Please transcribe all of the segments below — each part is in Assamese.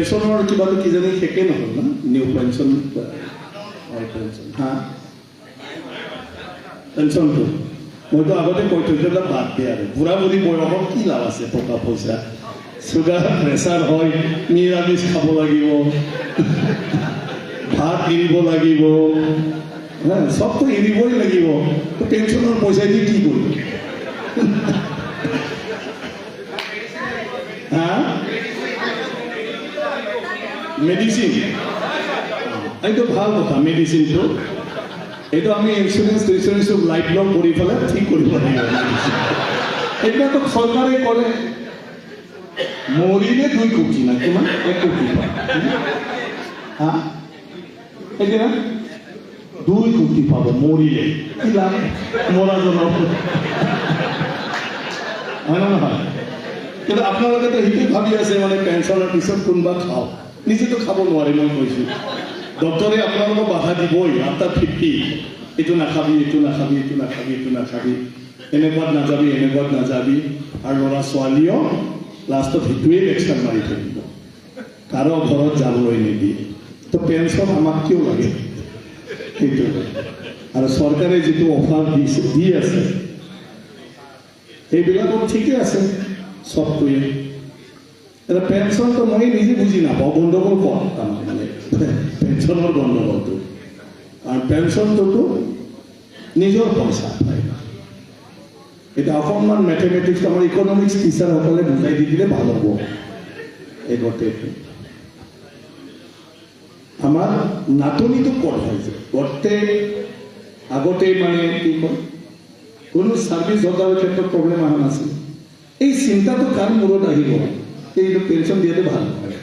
পেঞ্চনৰ কিবাটো কিজানি শেষে নহ'ল না নিউ পেঞ্চন হা পেঞ্চনটো মইতো আগতে কৈ থৈছোঁ এটা বাদ দিয়ে আৰু বুঢ়া বুঢ়ী বয়সত কি লাভ আছে টকা পইচা চুগাৰ প্ৰেছাৰ হয় নিৰামিষ খাব লাগিব ভাত এৰিব লাগিব হা চবটো এৰিবই লাগিব পেঞ্চনৰ পইচা দি কি কৰিম হা মেডিচিন এইটো ভাল কথা মেডিচিনটো এইটো আমি ইঞ্চুৰেঞ্চ লাইফ লং কৰি পেলাই ঠিক কৰিব লাগিব এইবিলাকতো চৰকাৰে ক'লে মৰিলে 2 কোটি না কিমান 1 কোটি হা এতিয়া 2 কোটি পাব মৰিলে কি লাভ মৰাজনৰ হয় না নহয় কিন্তু আপোনালোকেতো সেইটো ভাবি আছে মানে পেঞ্চনৰ পিছত কোনোবা খাওক নিজেতো খাব নোৱাৰে মই কৈছোঁ ডক্টৰে আপোনালোকক বাধা দিবই আফটাৰ 50 এইটো নাখাবি এইটো নাখাবি এইটো নাখাবি এইটো নাখাবি এনেকুৱাত নাযাবি আৰু ল'ৰা ছোৱালীও লাষ্টত সেইটোৱেই লেকচাৰ মাৰি থাকিব কাৰো ঘৰত যাবলৈ নিদিয়ে তো পেঞ্চন আমাক কিয় লাগে সেইটো আৰু চৰকাৰে যিটো অফাৰ দি আছে সেইবিলাকত ঠিকে আছে চবটোৱে এটা পেঞ্চনটো মই নিজে বুজি নাপাওঁ গণ্ডগোল কম তাৰমানে পেঞ্চনৰ গণ্ডগোলটো আৰু পেঞ্চনটোতো নিজৰ পইচা এতিয়া অকণমান মেথমেটিক্স আমাৰ ইকনমিক্স টিচাৰসকলে বুজাই দি দিলে ভাল হ'ব এই গোটেইটো আমাৰ নাটনিটো ক'ত হৈছে আগতে মানে কি কয় কোনো ছাৰ্ভিচ দৰকাৰৰ ক্ষেত্ৰত প্ৰব্লেম অহা নাছিল এই চিন্তাটো কাৰ মূৰত আহিব এইটো পেঞ্চন দিয়াটো ভাল নহয়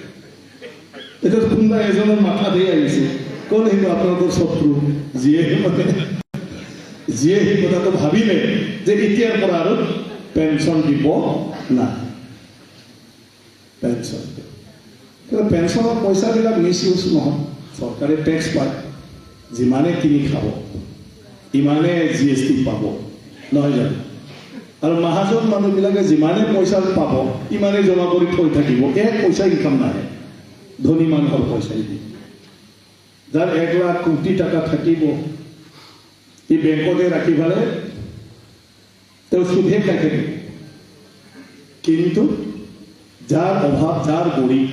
এতিয়া কোনোবা এজনৰ মাথা ধেই আহিছে কোন সেইটো আপোনালোকৰ শত্ৰু যিয়ে সেই কথাটো ভাবিলে যে এতিয়াৰ পৰা আৰু পেঞ্চন দিব না পেঞ্চনৰ পইচাবিলাক মিছ ইউজ নহয় চৰকাৰে টেক্স পায় যিমানে কিনি খাব ইমানে GST পাব নহয় জানো আৰু মহাজন মানুহবিলাকে যিমানে পইচা পাব ইমানে জমা কৰি থৈ থাকিব এক পইচা ইনকাম নাহে ধনী মানুহৰ পইচা দি যাৰ 1 লাখ কোটি টকা থাকিব ই বেংকতে ৰাখি পেলাই তেওঁ সুধে থাকে কিন্তু যাৰ অভাৱ যাৰ গৰীব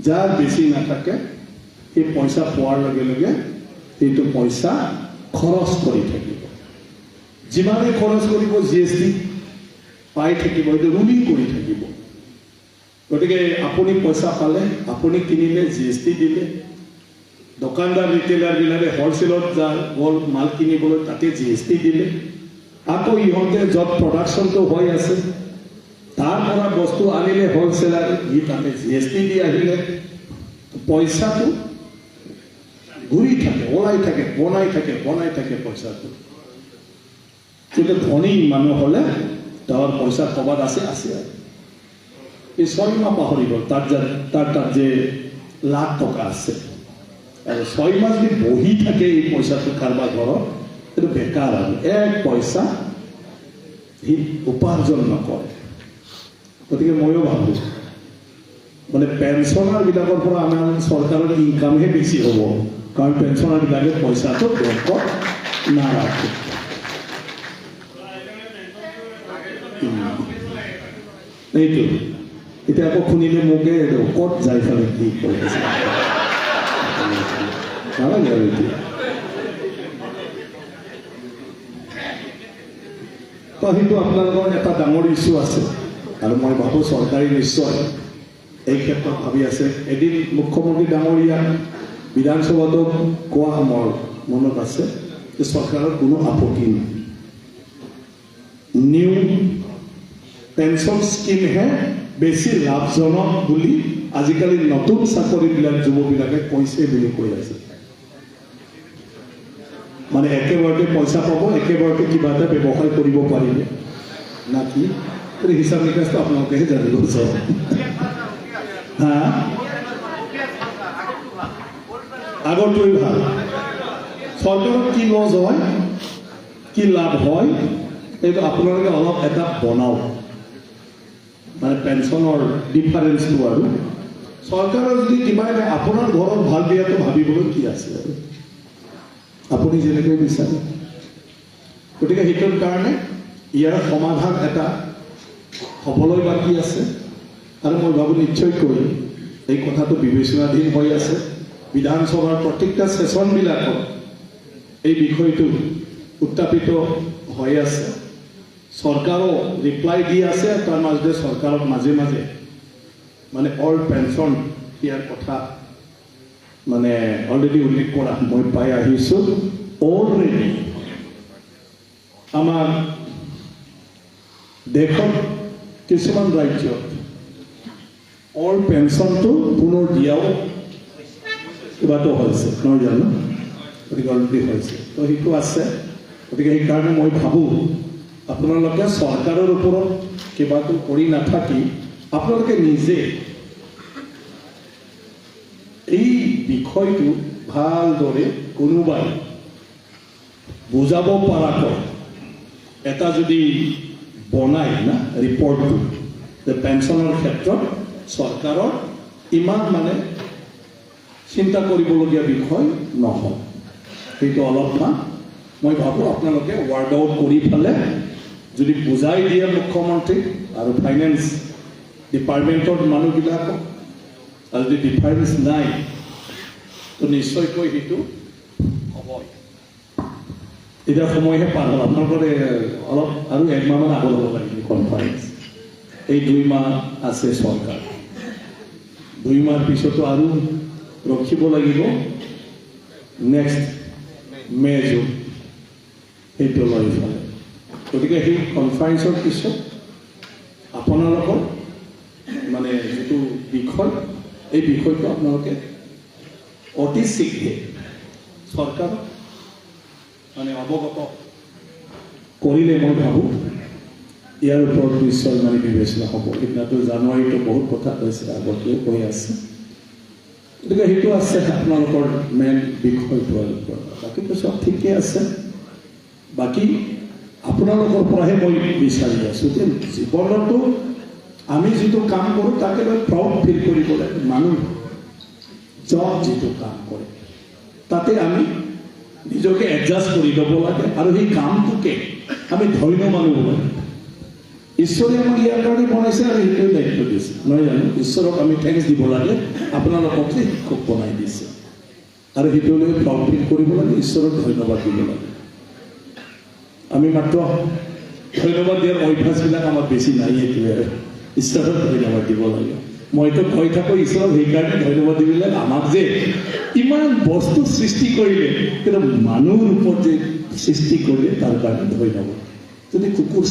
যাৰ বেছি নাথাকে সেই পইচা পোৱাৰ লগে লগে সেইটো পইচা খৰচ কৰি থাকিব যিমানে খৰচ কৰিব GST পাই থাকিব এইটো ৰুলিং কৰি থাকিব গতিকে আপুনি পইচা পালে আপুনি কিনিলে GST দিলে দোকানদাৰ ৰিটেইলাৰবিলাকে হ'লচেলত যাৰ গ'ল মাল কিনিবলৈ তাতে GST দিলে আকৌ ইহঁতে য'ত প্ৰডাকশ্যনটো হৈ আছে তাৰ পৰা বস্তু আনিলে হ'লচেলাৰ ই তাতে GST দি আহিলে পইচাটো ঘূৰি থাকে ওলাই থাকে বনাই থাকে পইচাটো কিন্তু ধনী মানুহ হ'লে তাৰ পইচা ক'ৰবাত আছে আৰু এই 6 মাহ পাহৰি গ'ল তাত যে লাখ টকা আছে আৰু 6 মাহ যদি বহি থাকে এই পইচাটো কাৰোবাৰ ঘৰত এইটো বেকাৰ আৰু এক পইচা সি উপাৰ্জন নকৰে গতিকে ময়ো ভাবোঁ মানে পেঞ্চনাৰবিলাকৰ পৰা আমাৰ চৰকাৰৰ ইনকামহে বেছি হ'ব কাৰণ পেঞ্চনাৰবিলাকে পইচাটো বেংকত নাৰাখে এইটো এতিয়া আকৌ শুনিলে মোকে ক'ত যাই পেলাই কি কৰিছে নালাগে আৰু এতিয়া তো সেইটো আপোনালোকৰ এটা ডাঙৰ ইছ্যু আছে আৰু মই ভাবোঁ চৰকাৰে নিশ্চয় এই ক্ষেত্ৰত ভাবি আছে এদিন মুখ্যমন্ত্ৰী ডাঙৰীয়া বিধানসভাতো কোৱা মোৰ মনত আছে যে চৰকাৰৰ কোনো আপত্তি নাই নিউ পেঞ্চন স্কিমহে বেছি লাভজনক বুলি আজিকালি নতুন চাকৰিবিলাক যুৱবিলাকে কৈছে বুলি কৈ আছে মানে একেবাৰতে পইচা পাব একেবাৰতে কিবা এটা ব্যৱসায় কৰিব পাৰিব না কি হিচাপ নিকাচটো আপোনালোকেহে জানিব চাওক হা আগৰটোৱে ভাল চৰকাৰত কি লছ হয় কি লাভ হয় এইটো আপোনালোকে অলপ এটা বনাওক মানে পেঞ্চনৰ ডিফাৰেঞ্চটো আৰু চৰকাৰৰ যদি কিবা এটা আপোনাৰ ঘৰত ভাল দিয়াটো ভাবিবলৈ কি আছে আৰু আপুনি যেনেকৈ বিচাৰে গতিকে সেইটোৰ কাৰণে ইয়াৰ সমাধান এটা হ'বলৈ বাকী আছে আৰু মই ভাবোঁ নিশ্চয়কৈ এই কথাটো বিবেচনাধীন হৈ আছে বিধানসভাৰ প্ৰত্যেকটা ছেছনবিলাকত এই বিষয়টো উত্থাপিত হৈ আছে চৰকাৰো ৰিপ্লাই দি আছে আৰু তাৰ মাজতে চৰকাৰক মাজে মাজে মানে অল্ড পেঞ্চন ইয়াৰ কথা মানে অলৰেডি উল্লেখ কৰা মই পাই আহিছোঁ অলৰেডি আমাৰ দেশত কিছুমান ৰাজ্যত অল্ড পেঞ্চনটো পুনৰ দিয়াও কিবাটো হৈছে নহয় জানো গতিকে অলৰেডি হৈছে তো সেইটো আছে গতিকে সেইকাৰণে মই ভাবোঁ আপোনালোকে চৰকাৰৰ ওপৰত কিবাটো কৰি নাথাকি আপোনালোকে নিজে এই বিষয়টো ভালদৰে কোনোবাই বুজাব পৰাকৈ এটা যদি বনায় না ৰিপৰ্টটো যে পেঞ্চনৰ ক্ষেত্ৰত চৰকাৰৰ ইমান মানে চিন্তা কৰিবলগীয়া বিষয় নহয় সেইটো অলপমান মই ভাবোঁ আপোনালোকে ৱাৰ্ড আউট কৰি পেলাই যদি বুজাই দিয়ে মুখ্যমন্ত্ৰী আৰু ফাইনেন্স ডিপাৰ্টমেণ্টৰ মানুহবিলাকক আৰু যদি ডিফাৰেঞ্চ নাই তো নিশ্চয়কৈ সেইটো হ'বই এতিয়া সময়হে পাৰ হ'ল আপোনালোকৰ অলপ আৰু একমাহমান আগত হ'ব লাগিব কনফাৰেঞ্চ এই 2 মাহ আছে চৰকাৰ 2 মাহৰ পিছতো আৰু ৰখিব লাগিব নেক্সট মে জুন সেইটো লৈ ফালে গতিকে সেই কনফাৰেঞ্চৰ পিছত আপোনালোকৰ মানে যিটো বিষয় এই বিষয়টো আপোনালোকে অতি শীঘ্ৰে চৰকাৰ মানে অৱগত কৰিলে মই ভাবোঁ ইয়াৰ ওপৰত নিশ্চয় মানে বিবেচনা হ'ব সেইদিনাটো জানুৱাৰীতো বহুত কথা কৈছে আগতেও কৈ আছে গতিকে সেইটো আছে আপোনালোকৰ মেইন বিষয়টো বাকীটো চব ঠিকে আছে বাকী আপোনালোকৰ পৰাহে মই বিচাৰি আছোঁ যে জীৱনতো আমি যিটো কাম কৰোঁ তাকে লৈ প্ৰাউড ফিল কৰিব লাগে মানুহ জব যিটো কাম কৰে তাতে আমি নিজকে এডজাষ্ট কৰি ল'ব লাগে আৰু সেই কামটোকে আমি ধন্য মানিব লাগে ঈশ্বৰে আমাক ইয়াৰ কাৰণে বনাইছে আৰু সেইটোৱে দায়িত্ব দিছে নহয় জানো ঈশ্বৰক আমি থেংকছ দিব লাগে আপোনালোকক যে শিক্ষক বনাই দিছে আৰু সেইটো লৈ প্ৰাউড ফিল কৰিব লাগে ঈশ্বৰক ধন্যবাদ দিব লাগে আমি মাত্ৰ ধন্যবাদ দিয়াৰ অভ্যাসবিলাক আমাৰ বেছি নাই এইটোৱে ঈশ্বৰক ধন্যবাদ দিব লাগে মইতো কৈ থাকোঁ ঈশ্বৰক সেইকাৰণে ধন্যবাদ দিবলৈ আমাক যে ইমান বস্তু সৃষ্টি কৰিলে কিন্তু মানুহৰ ওপৰত যে সৃষ্টি কৰিলে তাৰ কাৰণে ধন্যবাদ যদি কুকুৰ